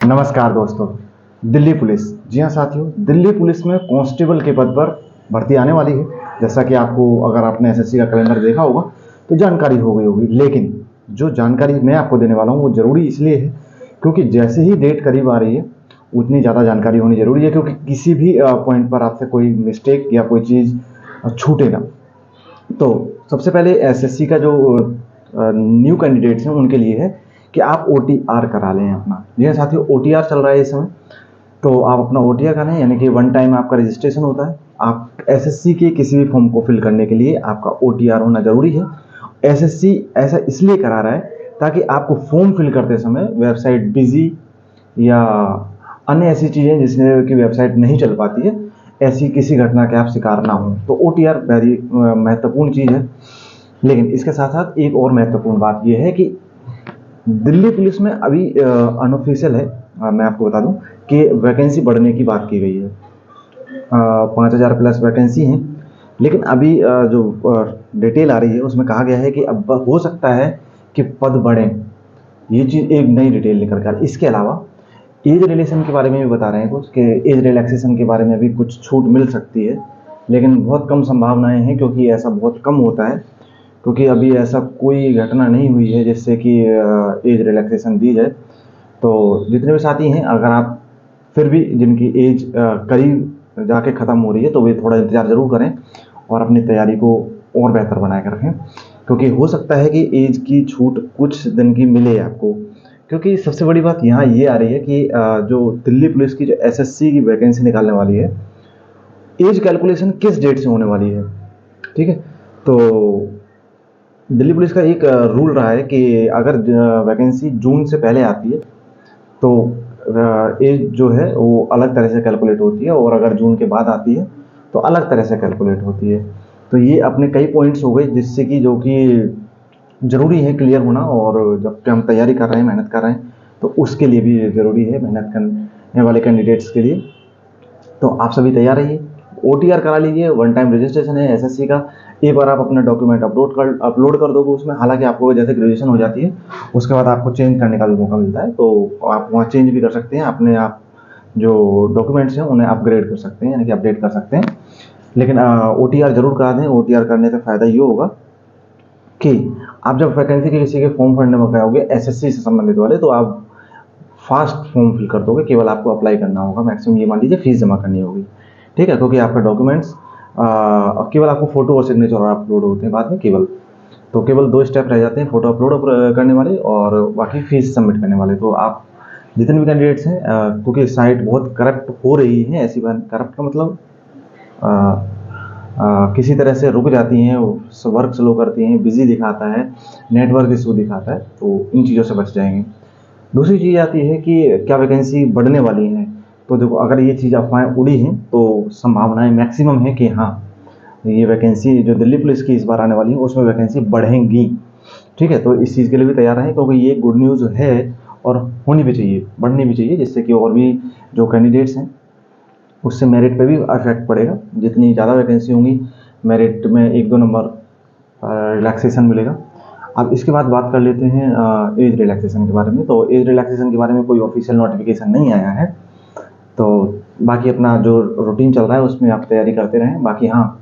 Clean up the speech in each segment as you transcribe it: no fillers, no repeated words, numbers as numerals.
नमस्कार दोस्तों। दिल्ली पुलिस, जी हाँ साथियों, दिल्ली पुलिस में कांस्टेबल के पद पर भर्ती आने वाली है। जैसा कि आपको, अगर आपने एसएससी का कैलेंडर देखा होगा तो जानकारी हो गई होगी। लेकिन जो जानकारी मैं आपको देने वाला हूँ वो ज़रूरी इसलिए है क्योंकि जैसे ही डेट करीब आ रही है उतनी ज़्यादा जानकारी होनी ज़रूरी है, क्योंकि किसी भी पॉइंट पर आपसे कोई मिस्टेक या कोई चीज़ छूटे ना। तो सबसे पहले एसएससी का जो न्यू कैंडिडेट्स हैं उनके लिए है कि आप ओटीआर करा लें अपना। जी हाँ साथियों, ओटीआर चल रहा है इस समय। तो आप अपना ओटीआर कराएं, यानी कि वन टाइम आपका रजिस्ट्रेशन होता है। आप एसएससी के किसी भी फॉर्म को फिल करने के लिए आपका ओटीआर होना जरूरी है। एसएससी ऐसा इसलिए करा रहा है ताकि आपको फॉर्म फिल करते समय वेबसाइट बिजी या अन्य ऐसी चीज़ें जिसमें कि वेबसाइट नहीं चल पाती है, ऐसी किसी घटना के आप शिकार ना हो। तो ओटीआर वेरी महत्वपूर्ण चीज़ है। लेकिन इसके साथ साथ एक और महत्वपूर्ण बात यह है कि दिल्ली पुलिस में अभी अनऑफिशियल है, मैं आपको बता दूं कि वैकेंसी बढ़ने की बात की गई है। 5,000 प्लस वैकेंसी हैं। लेकिन अभी जो डिटेल आ रही है उसमें कहा गया है कि अब हो सकता है कि पद बढ़ें। ये चीज़ एक नई डिटेल निकल कर। इसके अलावा एज रिलेक्सेशन के बारे में भी बता रहे हैं कुछ, कि एज रिलैक्सेशन के बारे में भी कुछ छूट मिल सकती है। लेकिन बहुत कम संभावनाएं हैं, क्योंकि ऐसा बहुत कम होता है। क्योंकि अभी ऐसा कोई घटना नहीं हुई है जिससे कि एज रिलैक्सेशन दी जाए। तो जितने भी साथी हैं, अगर आप फिर भी जिनकी एज करीब जाके ख़त्म हो रही है तो वे थोड़ा इंतज़ार ज़रूर करें और अपनी तैयारी को और बेहतर बना कर रखें, क्योंकि हो सकता है कि एज की छूट कुछ दिन की मिले आपको। क्योंकि सबसे बड़ी बात यहाँ ये आ रही है कि जो दिल्ली पुलिस की जो एसएससी की वैकेंसी निकालने वाली है, एज कैलकुलेशन किस डेट से होने वाली है। ठीक है। तो दिल्ली पुलिस का एक रूल रहा है कि अगर वैकेंसी जून से पहले आती है तो एज जो है वो अलग तरह से कैलकुलेट होती है, और अगर जून के बाद आती है तो अलग तरह से कैलकुलेट होती है। तो ये अपने कई पॉइंट्स हो गए जिससे कि जो कि ज़रूरी है क्लियर होना। और जब हम तैयारी कर रहे हैं, मेहनत कर रहे हैं, तो उसके लिए भी ज़रूरी है मेहनत करने वाले कैंडिडेट्स के लिए। तो आप सभी तैयार रहिए, ओटीआर करा लीजिए। वन टाइम रजिस्ट्रेशन है एसएससी का। एक बार आप अपना डॉक्यूमेंट अपलोड कर दोगे उसमें। हालांकि आपको जैसे ग्रेजुएशन हो जाती है उसके बाद आपको चेंज करने का भी मौका मिलता है, तो आप वहाँ चेंज भी कर सकते हैं अपने आप। जो डॉक्यूमेंट्स हैं उन्हें अपग्रेड कर सकते हैं, यानी कि अपडेट कर सकते हैं। लेकिन ओटीआर जरूर करा दें। ओटीआर करने से फ़ायदा ये होगा कि आप जब वैकेंसी के किसी के फॉर्म भरने में गए एसएससी से संबंधित वाले, तो आप फास्ट फॉर्म फिल कर दोगे। केवल आपको अप्लाई करना होगा, मैक्सिमम ये मान लीजिए फीस जमा करनी होगी। ठीक है, क्योंकि आपका डॉक्यूमेंट्स केवल आपको फोटो और सिग्नेचर अपलोड होते हैं बाद में केवल। तो केवल 2 स्टेप रह जाते हैं, फोटो अपलोड करने वाले और बाकी फीस सबमिट करने वाले। तो आप जितने भी कैंडिडेट्स हैं, क्योंकि साइट बहुत करप्ट हो रही है, ऐसी बात, करप्ट का मतलब किसी तरह से रुक जाती हैं, वर्क स्लो करती हैं, बिजी दिखाता है, नेटवर्क इशू दिखाता है, तो इन चीज़ों से बच जाएंगे। दूसरी चीज़ आती है कि क्या वैकेंसी बढ़ने वाली है। तो देखो, अगर ये चीज़ अफवाहें उड़ी हैं तो संभावनाएं मैक्सिमम है कि हाँ, ये वैकेंसी जो दिल्ली पुलिस की इस बार आने वाली है उसमें वैकेंसी बढ़ेंगी। ठीक है, तो इस चीज़ के लिए भी तैयार रहें, क्योंकि ये गुड न्यूज़ है और होनी भी चाहिए, बढ़नी भी चाहिए, जिससे कि और भी जो कैंडिडेट्स हैं उससे मेरिट पे भी अफेक्ट पड़ेगा। जितनी ज़्यादा वैकेंसी होंगी मेरिट में 1-2 नंबर रिलैक्सेशन मिलेगा। अब इसके बाद बात कर लेते हैं एज रिलैक्सेशन के बारे में। तो एज रिलैक्सेशन के बारे में कोई ऑफिशियल नोटिफिकेशन नहीं आया है, तो बाकी अपना जो रूटीन चल रहा है उसमें आप तैयारी करते रहें। बाकी हाँ,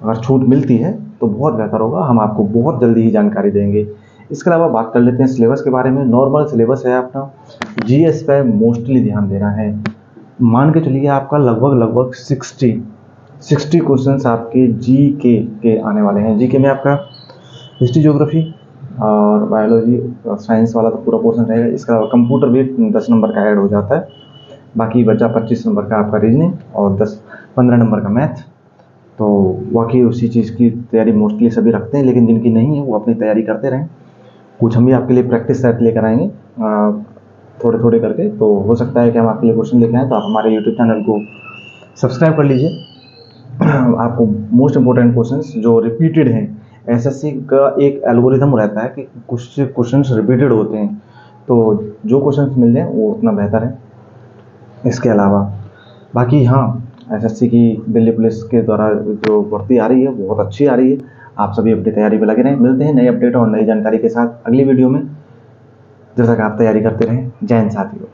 अगर छूट मिलती है तो बहुत बेहतर होगा, हम आपको बहुत जल्दी ही जानकारी देंगे। इसके अलावा बात कर लेते हैं सिलेबस के बारे में। नॉर्मल सिलेबस है अपना, जीएस पे मोस्टली ध्यान देना है। मान के चलिए आपका लगभग 60 क्वेश्चंस आपके के आने वाले हैं। जीके में आपका हिस्ट्री, ज्योग्राफी और बायोलॉजी, साइंस वाला तो पूरा पोर्शन रहेगा। इसका कंप्यूटर भी 10 नंबर का ऐड हो जाता है। बाकी बचा 25 नंबर का आपका रीजनिंग और 10-15 नंबर का मैथ। तो बाकी उसी चीज़ की तैयारी मोस्टली सभी रखते हैं, लेकिन जिनकी नहीं है वो अपनी तैयारी करते रहें। कुछ हम भी आपके लिए प्रैक्टिस सेट लेकर आएंगे थोड़े थोड़े करके। तो हो सकता है कि हम आपके लिए क्वेश्चन लेके आएँ, तो आप हमारे यूट्यूब चैनल को सब्सक्राइब कर लीजिए। आपको मोस्ट इंपॉर्टेंट क्वेश्चंस जो रिपीटेड हैं, एसएससी का एक एल्गोरिथम रहता है कि कुछ क्वेश्चंस रिपीटेड होते हैं, तो जो क्वेश्चंस मिल जाए वो उतना बेहतर है। इसके अलावा बाकी हाँ, एसएससी की दिल्ली पुलिस के द्वारा जो भर्ती आ रही है बहुत अच्छी आ रही है। आप सभी अपनी तैयारी में लगे रहें। मिलते हैं नई अपडेट और नई जानकारी के साथ अगली वीडियो में। जब तक आप तैयारी करते रहें। जय हिंद साथियों।